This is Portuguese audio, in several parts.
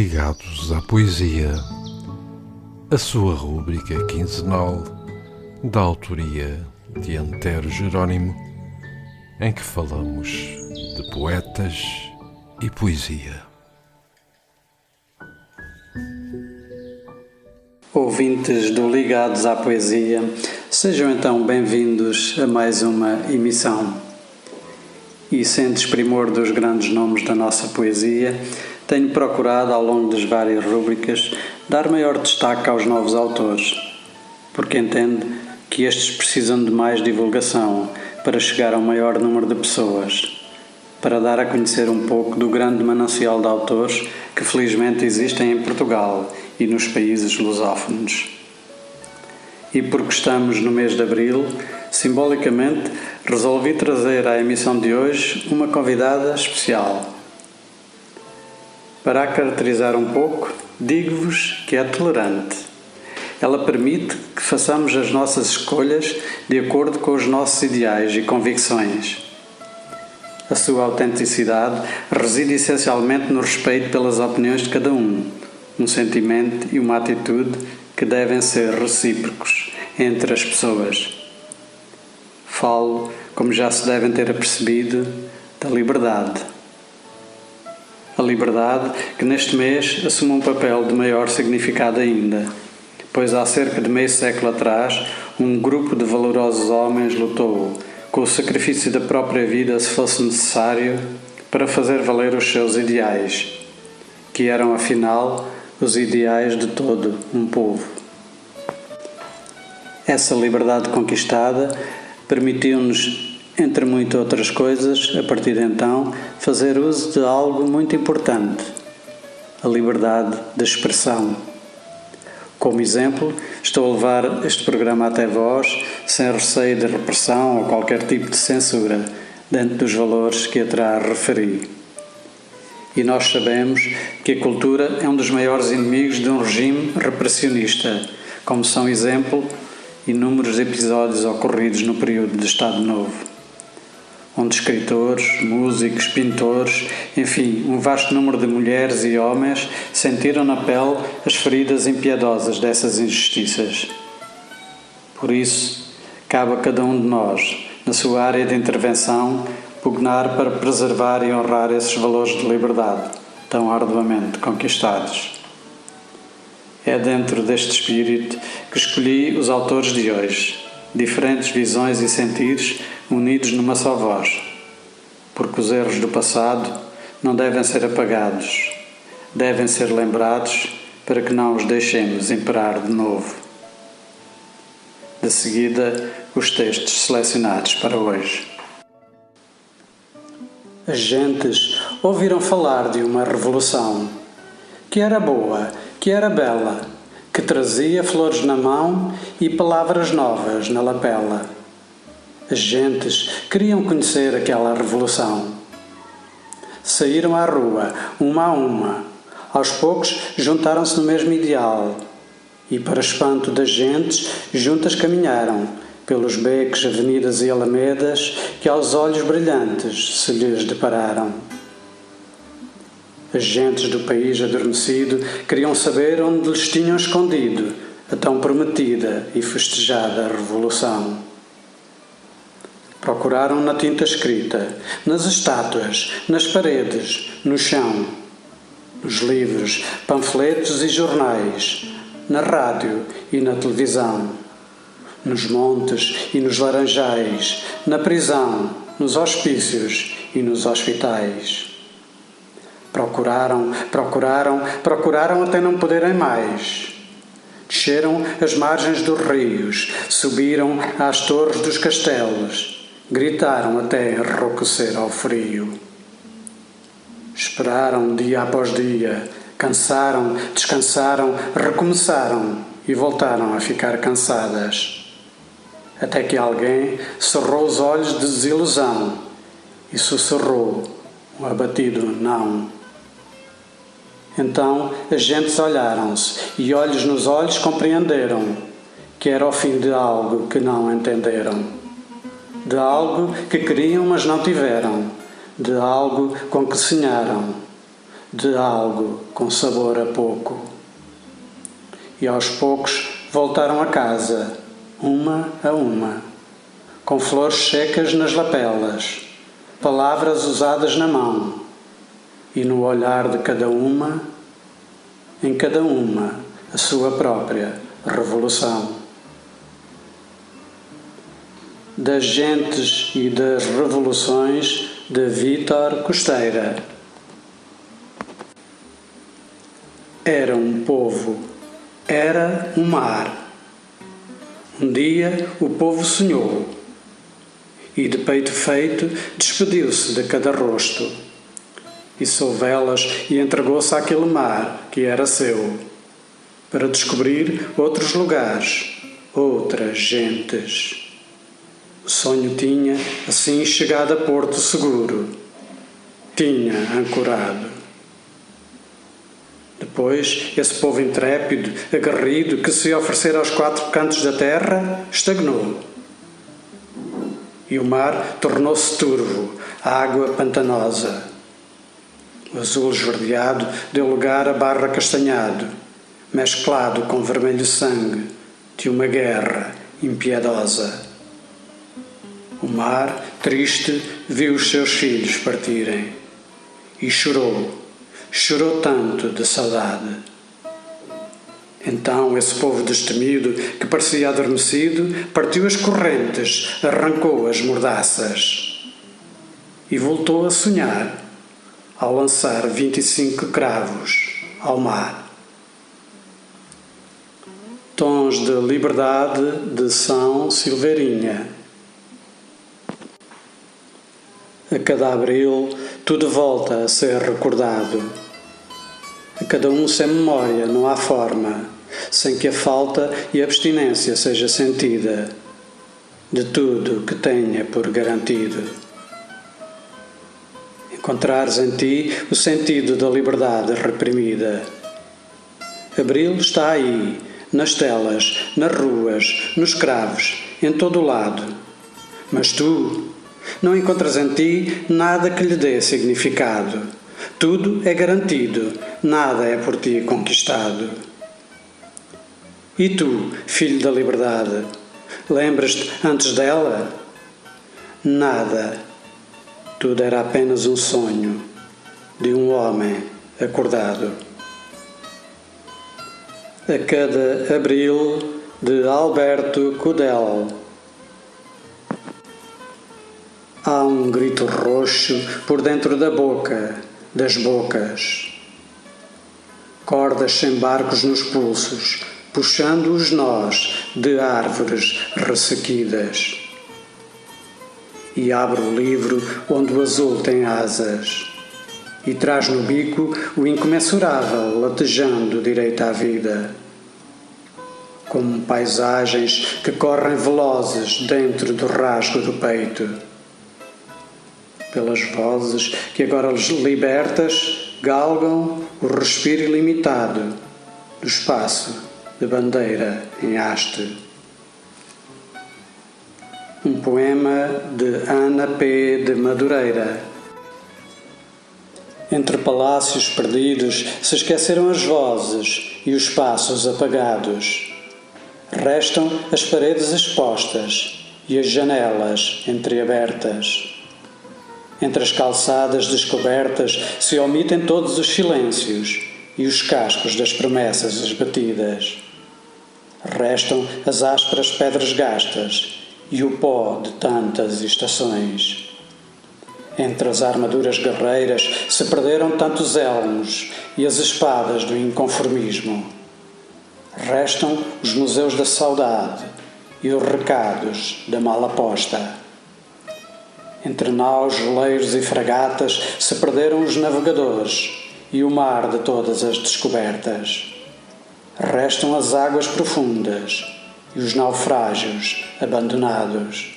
Ligados à Poesia, a sua rúbrica quinzenal da autoria de Antero Jerónimo, em que falamos de poetas e poesia. Ouvintes do Ligados à Poesia, sejam então bem-vindos a mais uma emissão. E sendo desprimor dos grandes nomes da nossa poesia, tenho procurado, ao longo das várias rúbricas, dar maior destaque aos novos autores, porque entendo que estes precisam de mais divulgação para chegar ao maior número de pessoas, para dar a conhecer um pouco do grande manancial de autores que felizmente existem em Portugal e nos países lusófonos. E porque estamos no mês de Abril, simbolicamente resolvi trazer à emissão de hoje uma convidada especial. Para a caracterizar um pouco, digo-vos que é tolerante. Ela permite que façamos as nossas escolhas de acordo com os nossos ideais e convicções. A sua autenticidade reside essencialmente no respeito pelas opiniões de cada um sentimento e uma atitude que devem ser recíprocos entre as pessoas. Falo, como já se devem ter apercebido, da liberdade. A liberdade que neste mês assume um papel de maior significado ainda, pois há cerca de meio século atrás um grupo de valorosos homens lutou, com o sacrifício da própria vida se fosse necessário, para fazer valer os seus ideais, que eram afinal os ideais de todo um povo. Essa liberdade conquistada permitiu-nos, entre muitas outras coisas, a partir de então, fazer uso de algo muito importante: a liberdade de expressão. Como exemplo, estou a levar este programa até vós, sem receio de repressão ou qualquer tipo de censura, dentro dos valores que atrás referi. E nós sabemos que a cultura é um dos maiores inimigos de um regime repressionista, como são exemplo inúmeros episódios ocorridos no período de Estado Novo, onde escritores, músicos, pintores, enfim, um vasto número de mulheres e homens sentiram na pele as feridas impiedosas dessas injustiças. Por isso, cabe a cada um de nós, na sua área de intervenção, pugnar para preservar e honrar esses valores de liberdade, tão arduamente conquistados. É dentro deste espírito que escolhi os autores de hoje, diferentes visões e sentires unidos numa só voz, porque os erros do passado não devem ser apagados, devem ser lembrados para que não os deixemos imperar de novo. De seguida, os textos selecionados para hoje. As gentes ouviram falar de uma revolução, que era boa, que era bela, que trazia flores na mão e palavras novas na lapela. As gentes queriam conhecer aquela revolução. Saíram à rua, uma a uma. Aos poucos juntaram-se no mesmo ideal. E, para espanto das gentes, juntas caminharam, pelos becos, avenidas e alamedas que aos olhos brilhantes se lhes depararam. As gentes do país adormecido queriam saber onde lhes tinham escondido a tão prometida e festejada revolução. Procuraram na tinta escrita, nas estátuas, nas paredes, no chão, nos livros, panfletos e jornais, na rádio e na televisão, nos montes e nos laranjais, na prisão, nos hospícios e nos hospitais. Procuraram até não poderem mais. Desceram as margens dos rios, subiram às torres dos castelos, gritaram até enrouquecer ao frio. Esperaram dia após dia, cansaram, descansaram, recomeçaram e voltaram a ficar cansadas. Até que alguém cerrou os olhos de desilusão e sussurrou um abatido não. Então as gentes olharam-se e, olhos nos olhos, compreenderam que era o fim de algo que não entenderam, de algo que queriam mas não tiveram, de algo com que sonharam, de algo com sabor a pouco. E aos poucos voltaram a casa, uma a uma, com flores secas nas lapelas, palavras usadas na mão, e no olhar de cada uma, em cada uma, a sua própria revolução. Das gentes e das revoluções de Vítor Costeira. Era um povo, era um mar. Um dia o povo sonhou e, de peito feito, despediu-se de cada rosto e solvelas e entregou-se àquele mar que era seu, para descobrir outros lugares, outras gentes. O sonho tinha, assim, chegado a porto seguro. Tinha ancorado. Depois, esse povo intrépido, aguerrido, que se oferecera aos quatro cantos da terra, estagnou. E o mar tornou-se turvo, a água pantanosa. O azul esverdeado deu lugar a barro acastanhado, mesclado com vermelho sangue de uma guerra impiedosa. O mar, triste, viu os seus filhos partirem e chorou, chorou tanto de saudade. Então esse povo destemido, que parecia adormecido, partiu as correntes, arrancou as mordaças e voltou a sonhar, ao lançar 25 cravos ao mar. Tons de liberdade de São Silveirinha. A cada abril, tudo volta a ser recordado. A cada um sem memória não há forma, sem que a falta e a abstinência seja sentida, de tudo que tenha por garantido. Encontrares em ti o sentido da liberdade reprimida. Abril está aí, nas telas, nas ruas, nos cravos, em todo o lado. Mas tu não encontras em ti nada que lhe dê significado. Tudo é garantido, nada é por ti conquistado. E tu, filho da liberdade, lembras-te antes dela? Nada. Tudo era apenas um sonho de um homem acordado. A cada abril, de Alberto Cudel. Há um grito roxo por dentro da boca, das bocas. Cordas sem barcos nos pulsos, puxando os nós de árvores ressequidas. E abre o livro onde o azul tem asas, e traz no bico o incomensurável latejando direito à vida. Como paisagens que correm velozes dentro do rasgo do peito. Pelas vozes que agora lhes libertas, galgam o respiro ilimitado do espaço de bandeira em haste. Um poema de Ana P. de Madureira. Entre palácios perdidos se esqueceram as vozes e os passos apagados. Restam as paredes expostas e as janelas entreabertas. Entre as calçadas descobertas se omitem todos os silêncios e os cascos das promessas esbatidas. Restam as ásperas pedras gastas e o pó de tantas estações. Entre as armaduras guerreiras se perderam tantos elmos e as espadas do inconformismo. Restam os museus da saudade e os recados da mal aposta. Entre naus, veleiros e fragatas se perderam os navegadores e o mar de todas as descobertas. Restam as águas profundas e os naufrágios abandonados.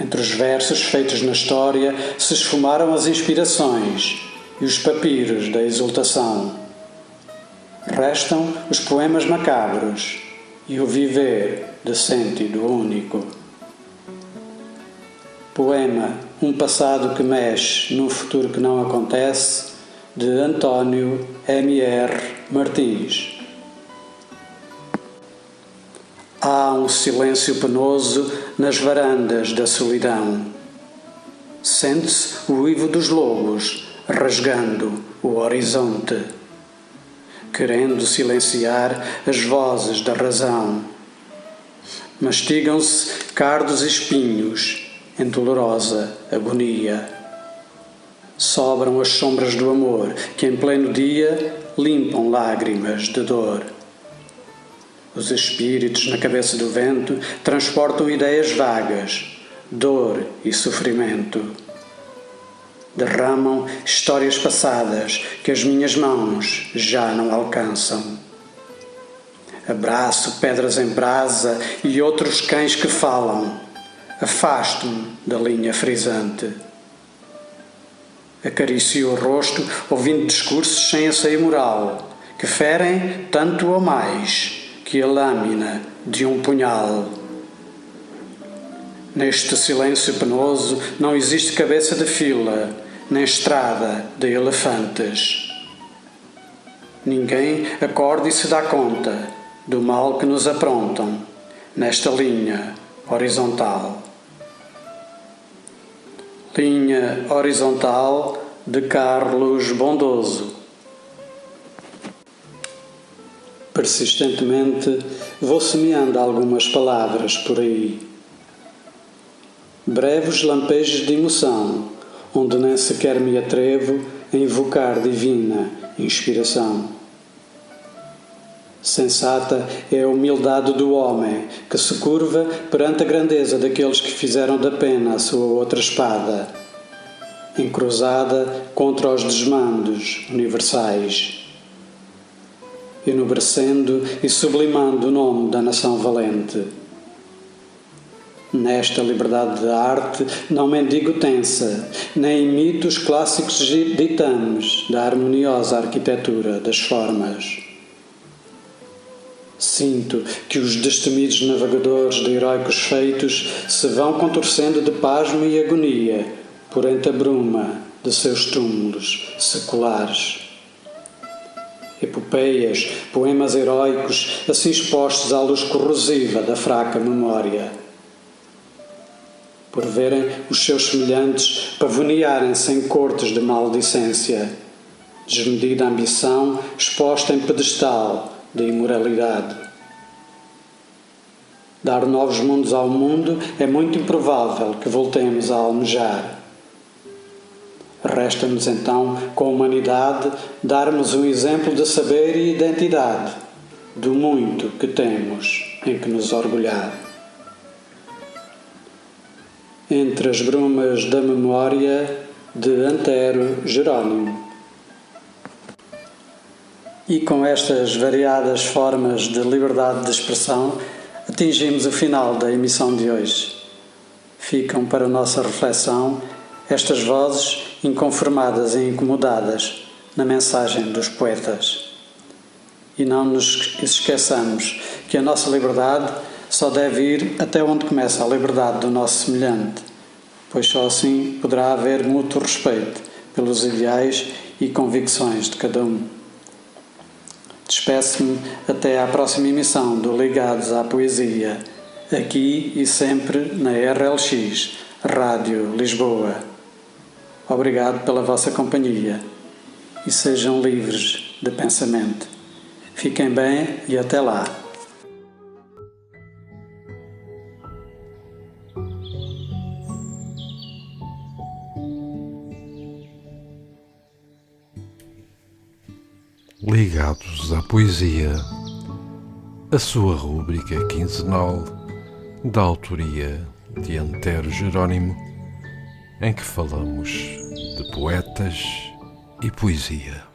Entre os versos feitos na história se esfumaram as inspirações e os papiros da exultação. Restam os poemas macabros e o viver de sentido único. Poema, um passado que mexe num futuro que não acontece, de António M.R. Martins. Há um silêncio penoso nas varandas da solidão. Sente-se o uivo dos lobos rasgando o horizonte, querendo silenciar as vozes da razão. Mastigam-se cardos e espinhos em dolorosa agonia. Sobram as sombras do amor que em pleno dia limpam lágrimas de dor. Os espíritos na cabeça do vento transportam ideias vagas, dor e sofrimento. Derramam histórias passadas que as minhas mãos já não alcançam. Abraço pedras em brasa e outros cães que falam. Afasto-me da linha frisante. Acaricio o rosto ouvindo discursos sem asseio moral, que ferem tanto ou mais que a lâmina de um punhal. Neste silêncio penoso não existe cabeça de fila, nem estrada de elefantes. Ninguém acorda e se dá conta do mal que nos aprontam nesta linha horizontal. Linha horizontal de Carlos Bondoso. Persistentemente vou semeando algumas palavras por aí. Breves lampejos de emoção, onde nem sequer me atrevo a invocar divina inspiração. Sensata é a humildade do homem que se curva perante a grandeza daqueles que fizeram da pena a sua outra espada, encruzada contra os desmandos universais, enobrecendo e sublimando o nome da nação valente. Nesta liberdade de arte não mendigo tensa, nem imito os clássicos ditames da harmoniosa arquitetura das formas. Sinto que os destemidos navegadores de heróicos feitos se vão contorcendo de pasmo e agonia por entre a bruma de seus túmulos seculares. Epopeias, poemas heróicos, assim expostos à luz corrosiva da fraca memória. Por verem os seus semelhantes pavonearem-se em cortes de maldicência, desmedida ambição exposta em pedestal de imoralidade. Dar novos mundos ao mundo é muito improvável que voltemos a almejar. Resta-nos então, com a humanidade, darmos um exemplo de saber e identidade, do muito que temos em que nos orgulhar. Entre as brumas da memória, de Antero Jerónimo. E com estas variadas formas de liberdade de expressão, atingimos o final da emissão de hoje. Ficam para a nossa reflexão estas vozes inconformadas e incomodadas na mensagem dos poetas. E não nos esqueçamos que a nossa liberdade só deve ir até onde começa a liberdade do nosso semelhante, pois só assim poderá haver mútuo respeito pelos ideais e convicções de cada um. Despeço-me até à próxima emissão do Ligados à Poesia, aqui e sempre na RLX, Rádio Lisboa. Obrigado pela vossa companhia e sejam livres de pensamento. Fiquem bem e até lá. Ligados à Poesia, a sua rúbrica quinzenal da autoria de Antero Jerónimo, em que falamos de poetas e poesia.